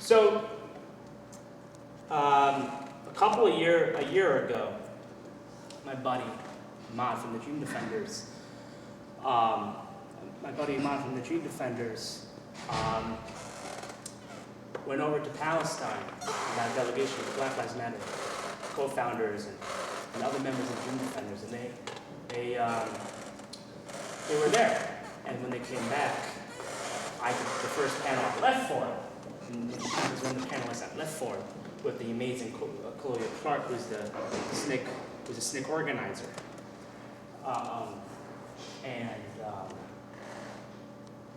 So, a year ago, my buddy Ahmad from the Dream Defenders, went over to Palestine with that delegation of Black Lives Matter co-founders and other members of the Dream Defenders, and they were there. And when they came back, I took the first panel I left for him. And she was one of the panelists I left for him with the amazing Chloe Clark, who's the SNCC organizer.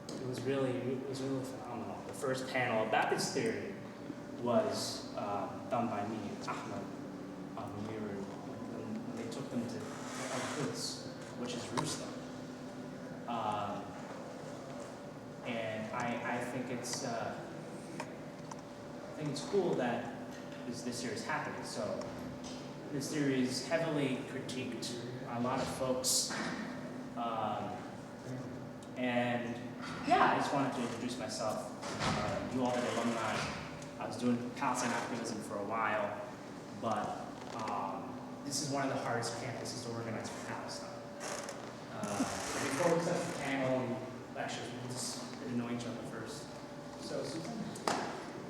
It was really phenomenal. The first panel about this theory was done by me and Ahmed when they took them to Al-Quds, which is Jerusalem. And I think it's cool that this series happening. So this theory is heavily critiqued by a lot of folks. And yeah, I just wanted to introduce myself. You all are the alumni. I was doing Palestine activism for a while, but this is one of the hardest campuses to organize for Palestine. Before we set the panel and lectures, we just get to know each other first. So, Susan?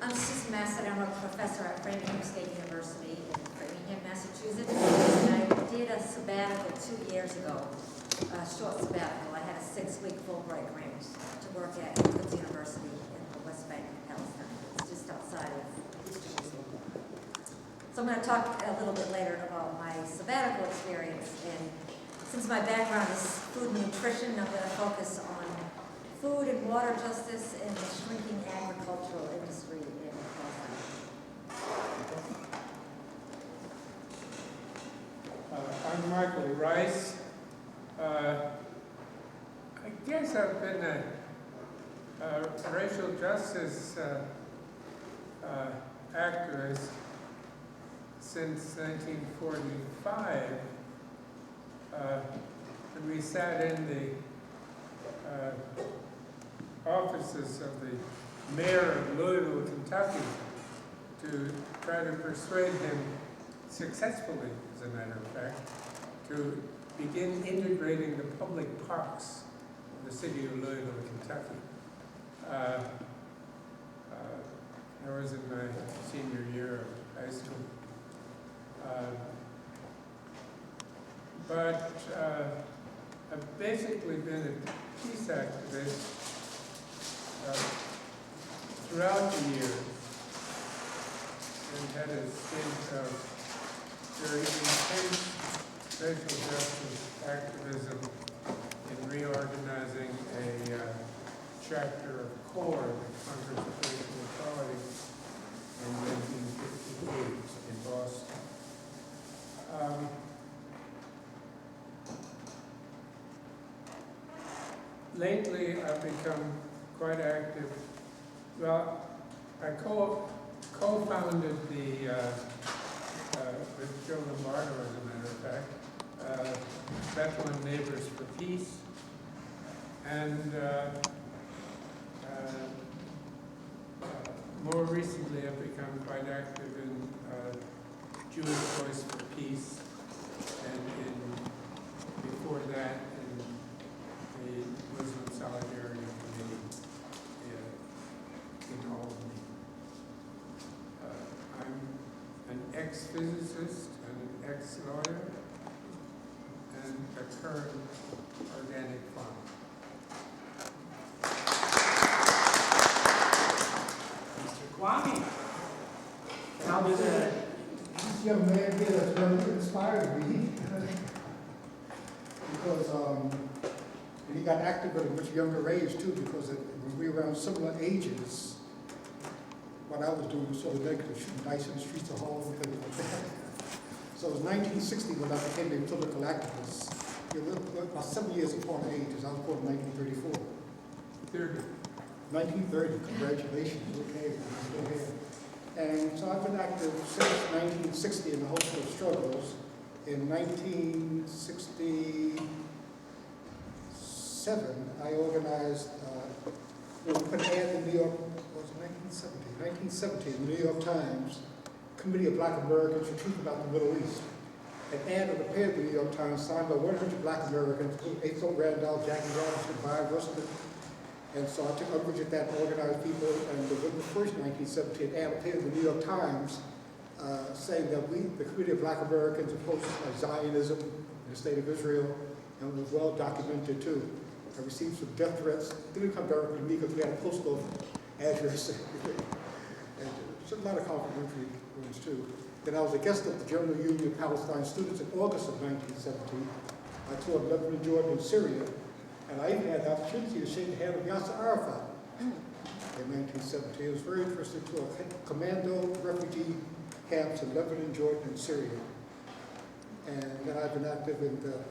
I'm Susan Massett. I'm a professor at Framingham State University in Framingham, Massachusetts. And I did a sabbatical 2 years ago, a short sabbatical. I had a 6-week Fulbright grant to work at Quds University in the West Bank of Palestine. It's just outside of East Jerusalem. So I'm going to talk a little bit later about my sabbatical experience. And since my background is food and nutrition, I'm going to focus on food and water justice and the shrinking agricultural industry in Palestine. I'm Michael Rice. I guess I've been a racial justice activist since 1945. And we sat in the offices of the mayor of Louisville, Kentucky, to try to persuade him successfully, as a matter of fact, to begin integrating the public parks of the city of Louisville, Kentucky. I was in my senior year of high school. But I've basically been a peace activist throughout the years and had a stint of very intense racial justice activism in reorganizing a chapter of CORE, the Congress of Racial Equality, in 1958 in Boston. Lately, I've become quite active. Well, I co-founded with Joe Lombardo, as a matter of fact, Bethlehem Neighbors for Peace, and more recently I've become quite active in Jewish Voice for Peace, and before that in the Muslim Solidarity Committee in Albany. I'm an ex-physicist and an ex-lawyer and a current organic farmer. Mr. Kwame, how was it? This young man here has really inspired me because and he got active at a much younger age too, because when we were around similar ages, what I was doing was sort of negative, shooting dice in the streets of Harlem and things like that. So it was 1960 when I became a political activist. We're about 7 years apart in ages. I was born in 1934. 1930, congratulations. Okay, we're still here. And so I've been active since 1960 in a host of struggles. In 1967, I organized, we put an ad in New York, was it 1970? 1917, the New York Times, Committee of Black Americans for Truth About the Middle East. An ad that appeared in the New York Times signed by 100 Black Americans, including Ethel Randolph, Jackie Robinson, Byron Rushman. And so I took umbrage at that, organized people, and November 1st, 1917, ad appeared in the New York Times saying that we, the Committee of Black Americans, opposed Zionism in the state of Israel, and it was well documented too. I received some death threats. It didn't come directly to me because we had a postal address. And a lot of complimentary ones too. Then I was a guest of the General Union of Palestine Students in August of 1917. I toured Lebanon, Jordan, and Syria. And I even had the opportunity to shake the hand of Yasser Arafat in 1917. It was very interesting to a commando refugee camps in Lebanon, Jordan, and Syria. And then I've been active in the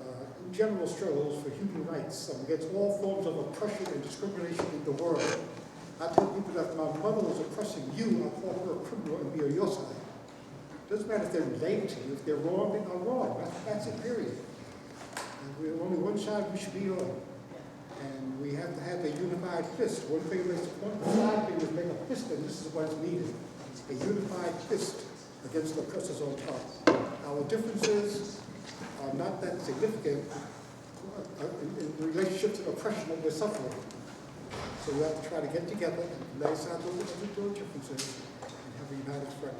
general struggles for human rights against all forms of oppression and discrimination in the world. I tell people that if my mother was oppressing you, I'll call her a criminal and be on your side. Doesn't matter if they're related to you. If they're wrong, then I'm wrong. That's it, period. And we're only one side we should be on. And we have to have a unified fist. One side thing is make a fist, and this is what's needed. A unified fist against the oppressors on top. Our differences are not that significant in relationship to the oppression that we're suffering. So we have to try to get together and lay aside those individual differences and have a united front.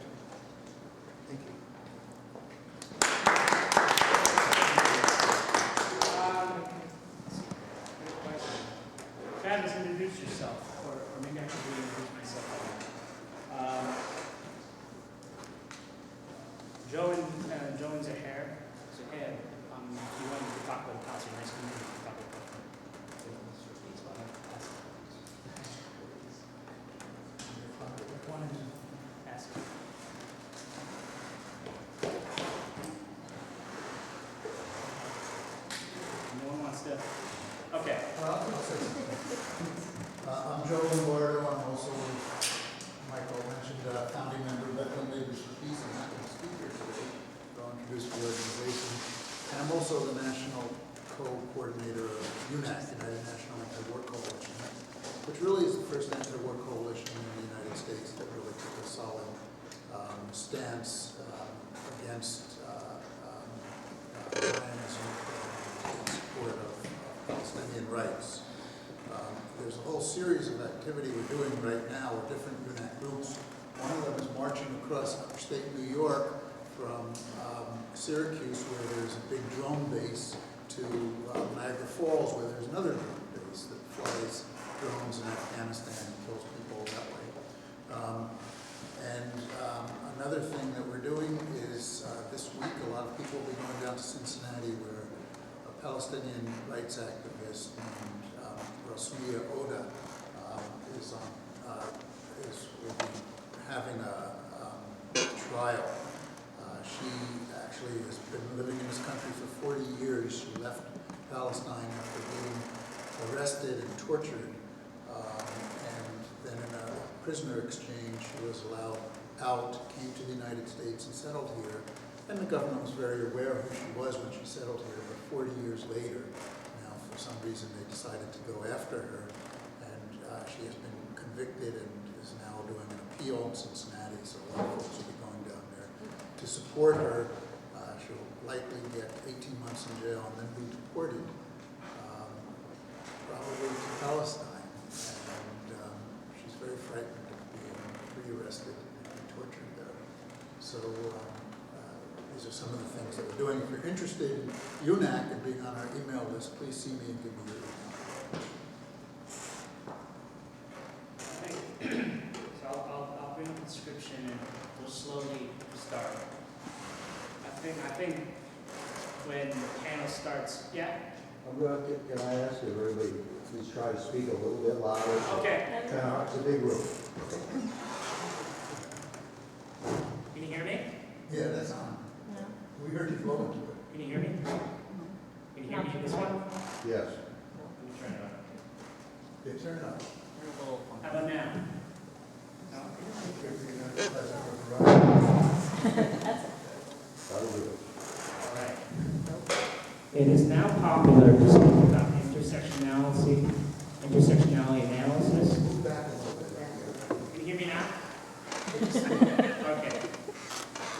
Thank you. Travis, introduce yourself, or maybe I should reintroduce myself. Joan Zaher, you wanted to talk about Palestine High School, you talk about no one wants to. Okay. I'll say something. I'm Joe Lombardo. I'm also, Michael mentioned, founding member of Bethlehem Neighbors for Peace. I'm not going to speak here today, but I'll introduce the organization. And I'm also the national co-coordinator of UNAC, United National Anti-War Coalition, which really is the first anti-war coalition in the United States that really took a solid stance against Zionism in support of Palestinian rights. There's a whole series of activity we're doing right now with different UNAC groups. One of them is marching across upstate New York from Syracuse, where there's a big drone base, to Niagara Falls, where there's another drone base that flies drones in Afghanistan and kills people that way. Another thing that we're doing is this week a lot of people will be going down to Cincinnati, where a Palestinian rights activist named Rasmia Oda will be having a trial. She actually has been living in this country for 40 years. She left Palestine after being arrested and tortured, and then in a prisoner exchange she was allowed out, came to the United States and settled here. And the government was very aware of who she was when she settled here, but 40 years later, now for some reason they decided to go after her, and she has been convicted and is now doing an appeal in Cincinnati, so a lot of folks will be going down there to support her. She'll likely get 18 months in jail and then be deported, probably to Palestine, and she's very frightened of being rearrested and tortured there. So these are some of the things that we're doing. If you're interested in UNAC and being on our email list, please see me and give me your email. So I'll bring up the description and we'll slowly start. I think when the panel starts, yeah? Can I ask if everybody please try to speak a little bit louder? Okay. It's a big room. Can you hear me? Yeah, that's on. No. We heard you flowing to it. Can you hear me? Can you hear me in this one? Yes. Let me turn it on. Yeah, turn it on. How about now? No? That'll do it. All right. It is now popular to speak about intersectionality analysis. Move back a little bit. Can you hear me now? Okay.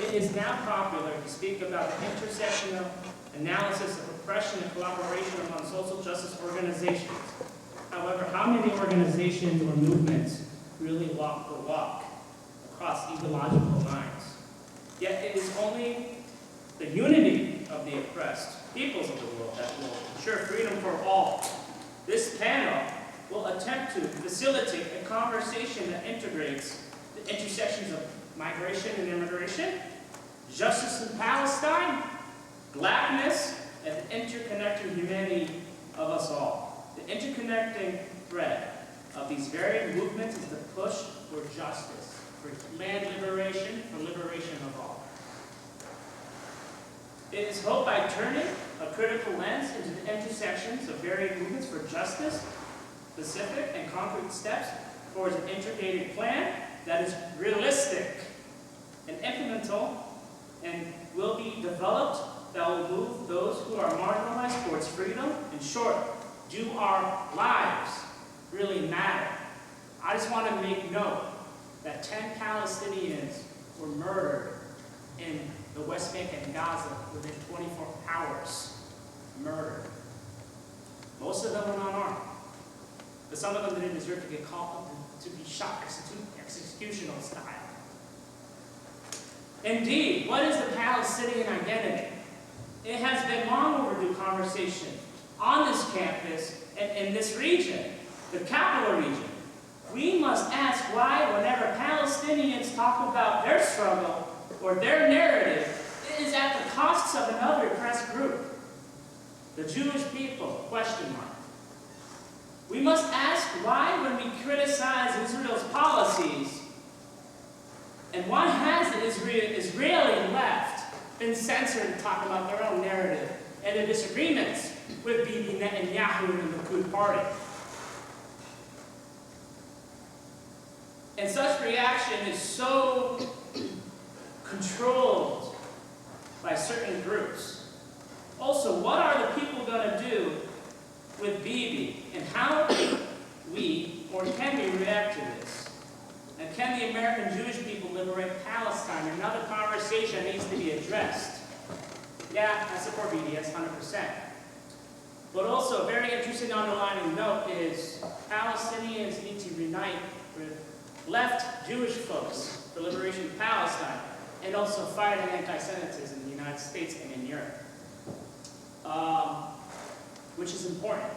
It is now popular to speak about the intersectional analysis of oppression and collaboration among social justice organizations. However, how many organizations or movements really walk the walk across ecological lines? Yet it is only the unity of the oppressed peoples of the world that will ensure freedom for all. This panel will attempt to facilitate a conversation that integrates the intersections of migration and immigration, justice in Palestine, blackness, and the interconnected humanity of us all. The interconnecting thread of these varied movements is the push for justice, for land liberation, for liberation of all. It is hoped by turning a critical lens into the intersections of varied movements for justice, specific and concrete steps towards an integrated plan that is realistic and implementable and will be developed that will move those who are marginalized towards freedom. In short, do our lives really matter? I just want to make note that 10 Palestinians were murdered in the West Bank and Gaza within 24 hours. Murdered. Most of them were not armed. But some of them didn't deserve to get called to be shot executional style. Indeed, what is the Palestinian identity? It has been long overdue conversation on this campus and in this region, the capital region. We must ask why whenever Palestinians talk about their struggle or their narrative, it is at the costs of another oppressed group. The Jewish people, question mark. We must ask why when we criticize Israel's policies, and why has the Israeli left been censored and talk about their own narrative and the disagreements with Bibi Netanyahu and the Likud party? And such reaction is so controlled by certain groups. Also, what are the people going to do with Bibi, and how we, or can we, react to this? And can the American Jewish people liberate Palestine? Another conversation needs to be addressed. Yeah, I support BDS 100%. But also, a very interesting underlining note is Palestinians need to unite with left Jewish folks for liberation of Palestine, and also fighting anti-Semitism in the United States and in Europe. Which is important.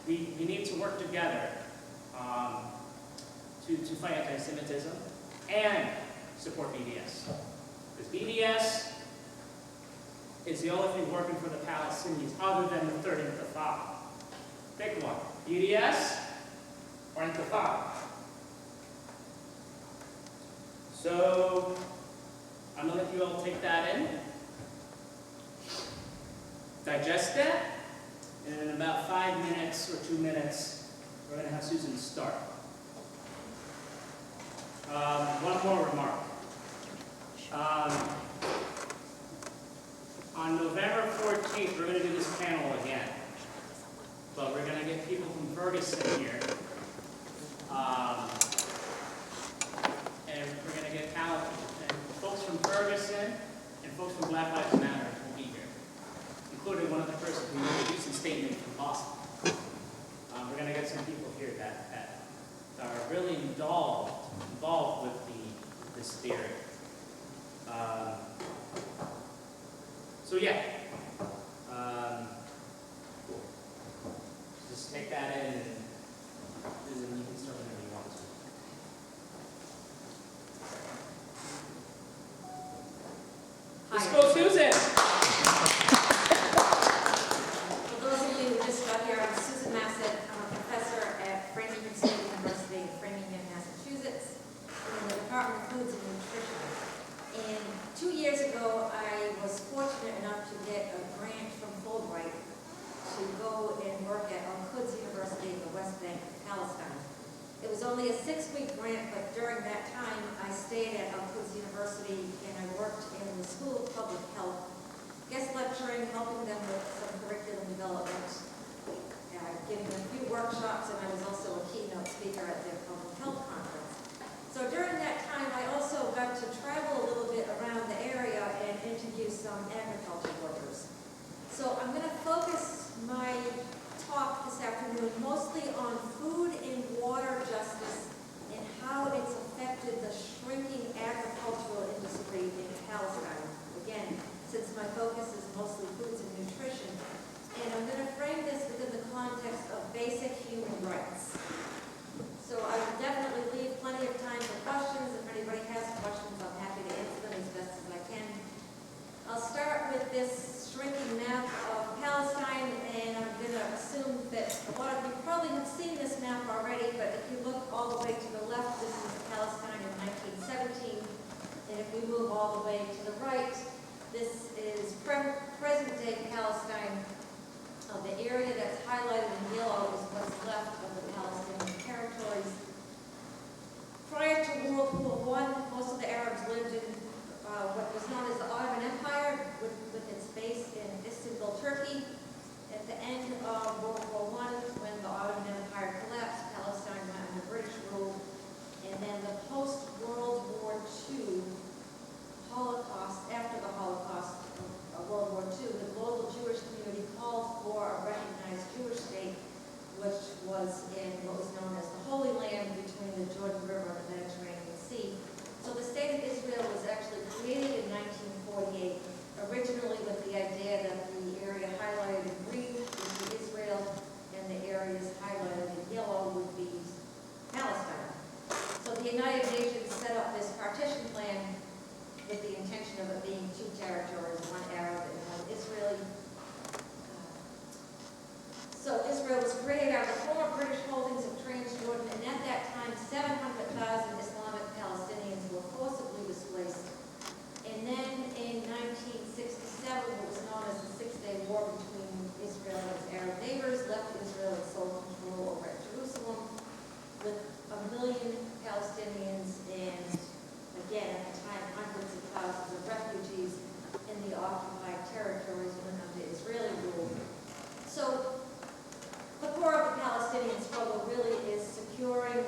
We need to work together to fight anti-Semitism and support BDS. Because BDS is the only thing working for the Palestinians other than the Third Intifada. Pick one, BDS or Intifada. So, I'm going to let you all take that in, digest that, and in about 5 minutes or 2 minutes, we're going to have Susan start. One more remark. On November 14th, we're going to do this panel again. But we're going to get people from Ferguson here. And we're going to get folks from Ferguson and folks from Black Lives Matter will be here, including one of the persons who introduced a statement from Boston. We're going to get some people here that are really involved with this theory. So yeah, cool. Just take that in, and you can start whenever you want to. Let's go, Susan. For those of you who just got here, I'm Susan Massett. I'm a professor at Framingham State University in Framingham, Massachusetts, in the Department of Foods and Nutrition. And 2 years ago, I was fortunate enough to get a grant from Fulbright to go and work at Al-Quds University in the West Bank of Palestine. It was only a 6-week grant, but during that time, I stayed at Al-Quds University and I worked in the School of Public Health, guest lecturing, helping them with some curriculum development, giving them a few workshops, and I was also a keynote speaker at their public health conference. So during that I, most of the Arabs lived in what was known as the Ottoman Empire, with its base in Istanbul, Turkey. At the end of World War I, when the Ottoman Empire collapsed, Palestine went under British rule. And then the post-World War II Holocaust, after the Holocaust of World War II, the global Jewish community called for a recognized Jewish state, which was in what was known as the Holy Land between the Jordan River and the Mediterranean Sea. So the state of Israel was actually created in 1948, originally with the idea that the area highlighted in green would be Israel, and the areas highlighted in yellow would be Palestine. So the United Nations set up this partition plan with the intention of it being two territories, one Arab and one Israeli. So Israel was created out of the former British holdings of Transjordan, and at that time, 700,000 Islamic Palestinians were forcibly displaced. And then in 1967, what was known as the Six-Day War between Israel and its Arab neighbors left Israel with sole control over Jerusalem, with 1 million Palestinians and, again, at the time, hundreds of thousands of refugees in the occupied territories when under Israeli rule. So the core of the Palestinian struggle really is securing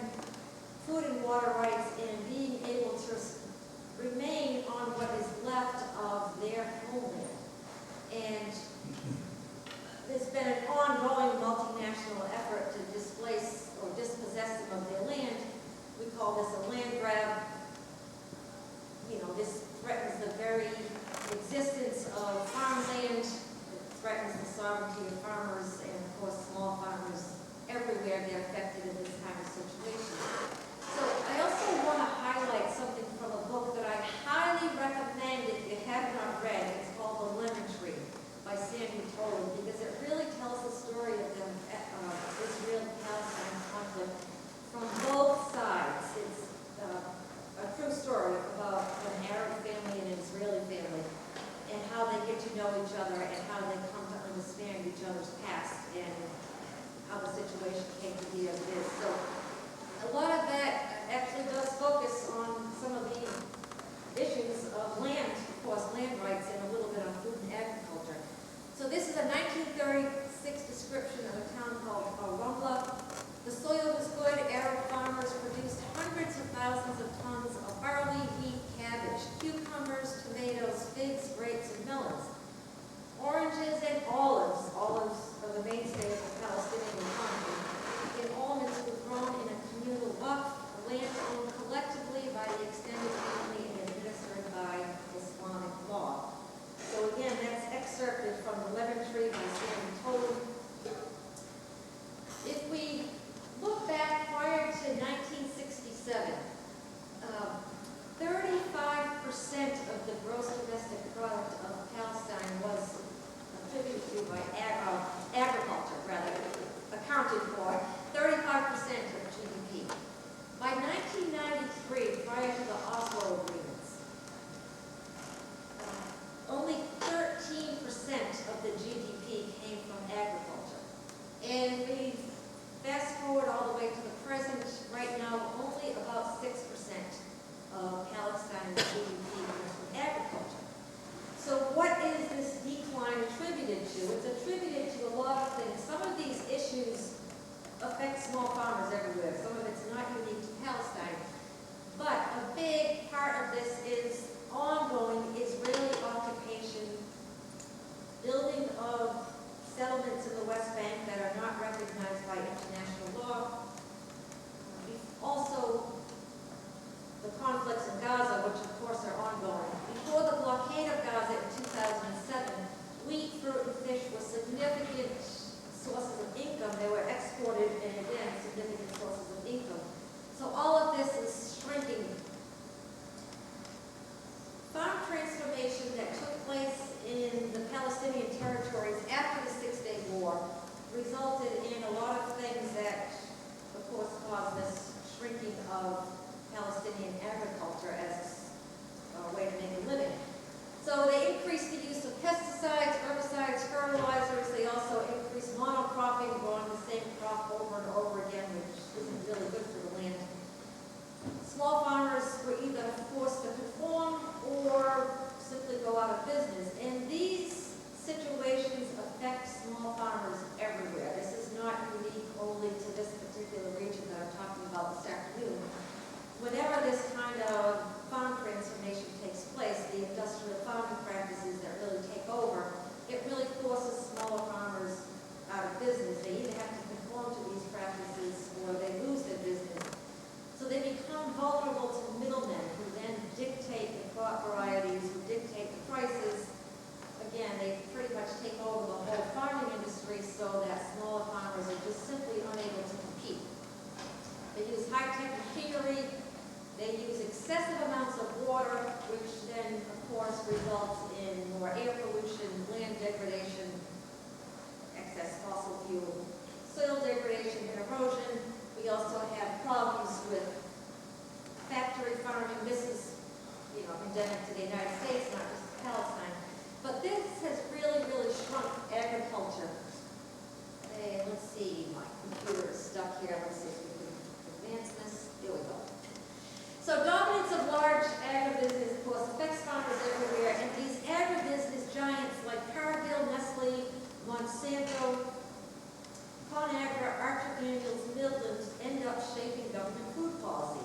food and water rights and being able to remain on what is left of their homeland. And there's been an ongoing multinational effort to displace or dispossess them of their land. We call this a land grab. You know, this threatens the very existence of farmland. It threatens the sovereignty of farmers, and of course small farmers everywhere get affected in this kind of situation. So I also want to highlight something from a book that I highly recommend if you have not read. It's called The Lemon Tree by Sandy Tolan, because it really tells the story of the Israel-Palestine conflict from both sides. It's a true story about an Arab family and an Israeli family, and how they get to know each other and how they come to understand each other's past and how the situation came to be as it is. So a lot of that actually does focus on some of the issues of land, of course, land rights, and a little bit on food and agriculture. So this is a 1936 description of a town called Rumbla. The soil was good. Arab farmers produced hundreds of thousands of tons of barley, wheat, cabbage, cucumbers, tomatoes, figs, grapes, and melons. Oranges and olives. Olives are the mainstay of the Palestinian economy. And almonds were grown in a communal waqf, land owned collectively by the extended family and administered by Islamic law. So again, that's excerpted from The Lemon Tree by Sandy Tolan. If we look back prior to 1967, 35% of the gross domestic product of Palestine excessive amounts of water, which then, of course, results in more air pollution, land degradation, excess fossil fuel, soil degradation and erosion. We also have problems with factory farming. This is, endemic to the United States, not just Palestine. But this has really, really shrunk agriculture. And let's see, my computer is stuck here. Let's see if we can advance this. Here we go. So dominance of large agribusiness, of course, affects farmers everywhere. And these agribusiness giants like Cargill, Nestle, Monsanto, ConAgra, Archer Daniels, Midland end up shaping government food policy.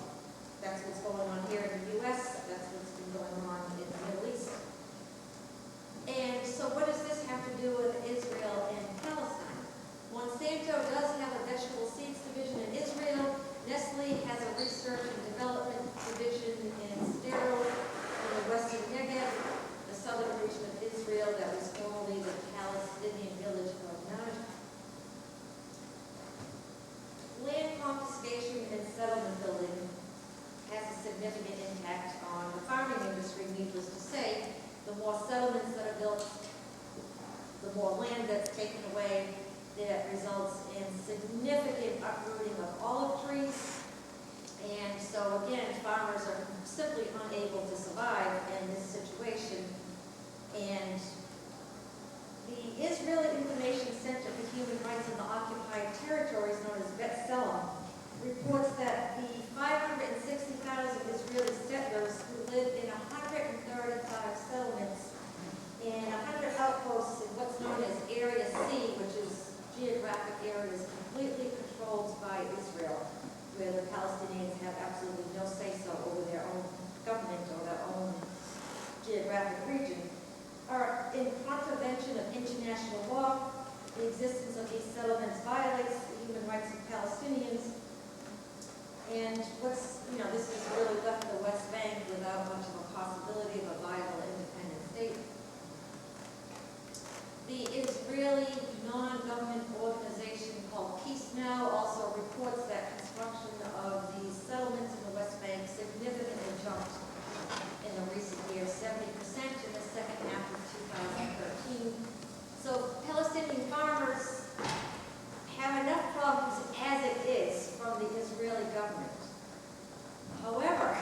That's what's going on here in the U.S. That's what's been going on in the Middle East. And so what does this have to do with Israel and Palestine? Monsanto does have a vegetable seeds division in Israel. Nestle has a research and development division in Sderot in the western Negev, the southern region of Israel that was formerly the Palestinian village of Najd. Land confiscation and settlement building has a significant impact on the farming industry, needless to say. The more settlements that are built, the more land that's taken away, that results in significant uprooting of olive trees. And so again, farmers are simply unable to survive in this situation. And the Israeli Information Center for Human Rights in the Occupied Territories, known as B'Tselem, reports that the 560,000 Israeli settlers who live in 135 settlements and 100 outposts in what's known as Area C, which is geographic areas completely controlled by Israel, where the Palestinians have absolutely no say-so over their own government or their own geographic region, are in contravention of international law. The existence of these settlements violates the human rights of Palestinians. And this has really left the West Bank without much of a possibility of a viable independent state. The Israeli non-government organization called Peace Now also reports that construction of these settlements in the West Bank significantly jumped in the recent years, 70% in the second half of 2013. So Palestinian farmers have enough problems as it is from the Israeli government. However,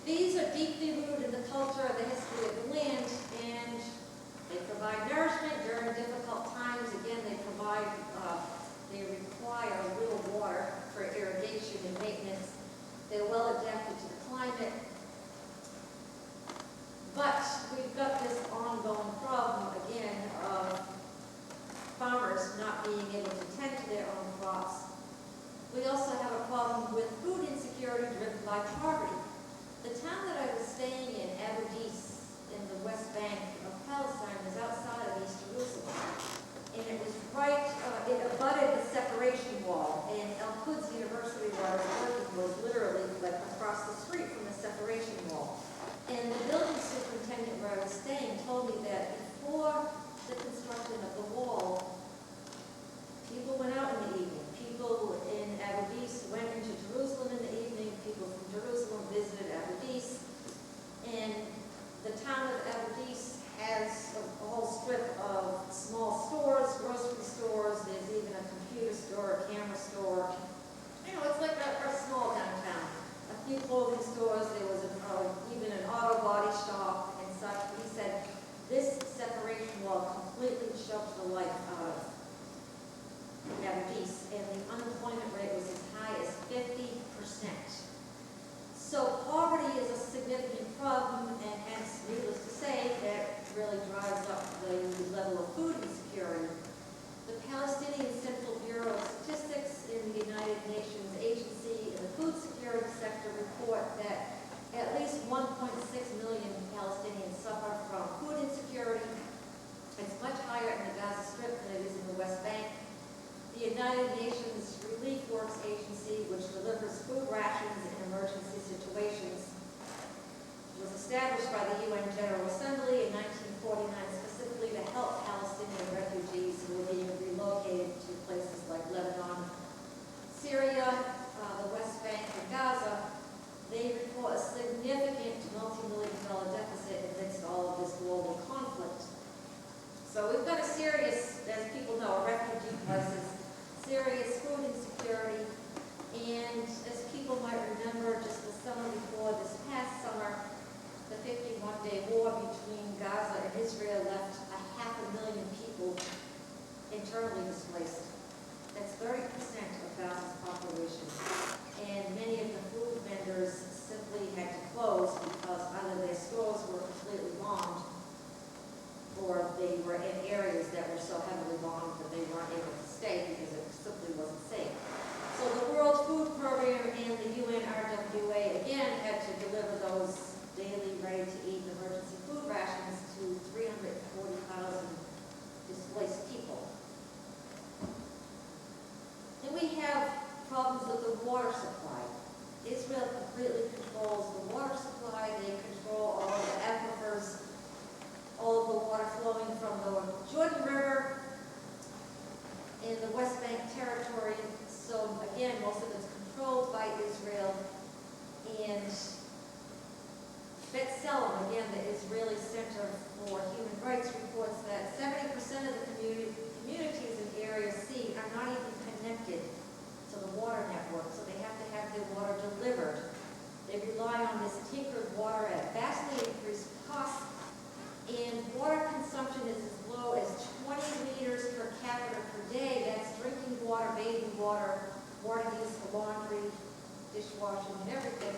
These are deeply rooted in the culture and the history of the land, and they provide nourishment during difficult times. Again, they require little water for irrigation and maintenance. They're well adapted to the climate. But we've got this ongoing problem, again, of farmers not being able to tend to their own crops. We also have a problem with food insecurity driven by poverty. The town that I was staying in, Abu Dis, in the West Bank of Palestine, was outside of East Jerusalem. And it was it abutted the separation wall. And Al-Quds University, where I was working, was literally like across the street from the separation wall. And the building superintendent where I was staying told me that before the construction of the wall, people went out in the evening. People in Abu Dis went into Jerusalem in the evening. People from Jerusalem visited Abu Dis. And the town of Abu Dis has a whole strip of small stores, grocery stores. There's even a computer store, a camera store. You know, it's like a small downtown. A few clothing stores. There was even an auto body shop and such. He said this separation wall completely choked the life out of Abu Dis, and the unemployment rate was as high as 50%. So poverty is a significant problem, and hence, needless to say, that really drives up the level of food insecurity. The Palestinian Central Bureau of Statistics in the United Nations Agency in the food security sector report that at least 1.6 million Palestinians suffer from food insecurity. It's much higher in the Gaza Strip than it is in the West Bank. The United Nations Relief Works Agency, which delivers food rations in emergency situations, was established by the UN General Assembly in 1949 specifically to help Palestinian refugees who were being relocated to places like Lebanon, Syria, the West Bank, and Gaza. They report a significant multi-million-dollar deficit amidst all of this global conflict. So we've got a serious, as people know, a refugee crisis, serious food insecurity, and as people might remember, just the summer before this past summer, the 51-day war between Gaza and Israel left 500,000 people internally displaced. That's 30% of Gaza's population. And many of the food vendors simply had to close because either their stores were completely bombed or they were in areas that were so heavily bombed that they weren't able to stay because it simply wasn't safe. So the World Food Program and the UNRWA again had to deliver those daily ready-to-eat emergency food rations to 340,000 displaced people. Then we have problems with the water supply. Israel completely controls the water supply. They control all of the aquifers, all of the water flowing from the Jordan River in the West Bank territory. So again, most of it's controlled by Israel. And B'Tselem, again, the Israeli Center for Human Rights, reports that 70% of the communities in Area C are not even connected to the water network, so they have to have their water delivered. They rely on this tinkered water at vastly increased costs, and water consumption is as low as 20 liters per capita per day. That's drinking water, bathing water, water used for laundry, dishwashing, and everything.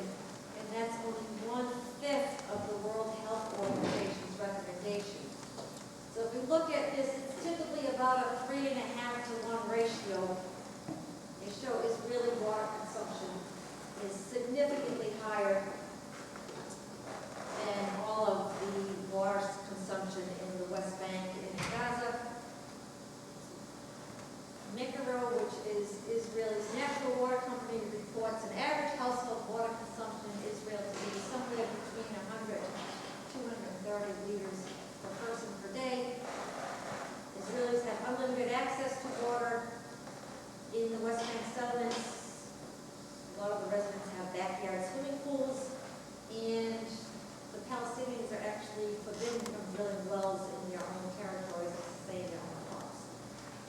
And that's only 1/5 of the World Health Organization's recommendation. So if we look at this, it's typically about a 3.5 to 1 ratio. They show Israeli water consumption is significantly higher than all of the water consumption in the West Bank and Gaza. Mikaro, which is Israel's national water company, reports an average household water consumption in Israel to be somewhere between 100 to 230 liters per person per day. Israelis have unlimited access to water in the West Bank settlements. A lot of the residents have backyard swimming pools, and the Palestinians are actually forbidden from drilling wells in their own territories to sustain their own crops.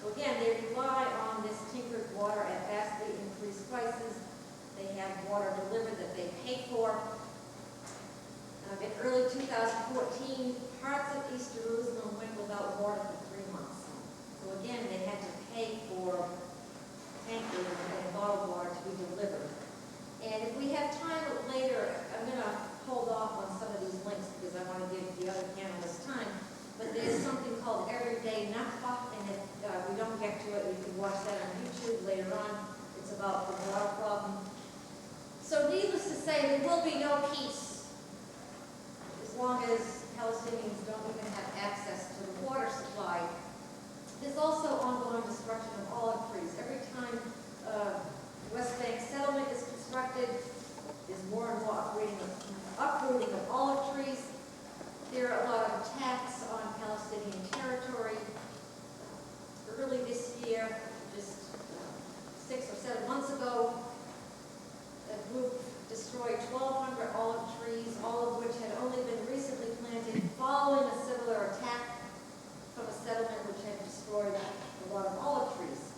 So again, they rely on this tinkered water at vastly increased prices. They have water delivered that they pay for. In early 2014, parts of East Jerusalem went without water for 3 months. So again, they had to pay for tankers and bottled water to be delivered. And if we have time later, I'm going to hold off on some of these links because I want to give the other panelists time. But there's something called Everyday Nakba, and if we don't get to it, you can watch that on YouTube later on. It's about the water problem. So needless to say, there will be no peace as long as Palestinians don't even have access to the water supply. There's also ongoing destruction of olive trees. Every time West Bank settlement is constructed, there's more and more uprooting of olive trees. There are a lot of attacks on Palestinian territory. Early this year, just 6 or 7 months ago, a group destroyed 1,200 olive trees, all of which had only been recently planted following a similar attack from a settlement which had destroyed a lot of olive trees.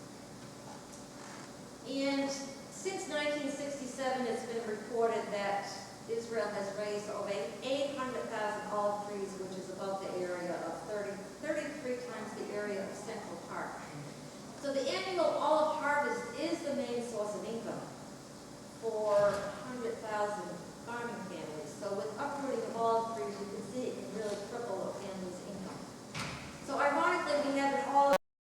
And since 1967, it's been reported that Israel has raised over 800,000 olive trees, which is about the area of 33 times the area of Central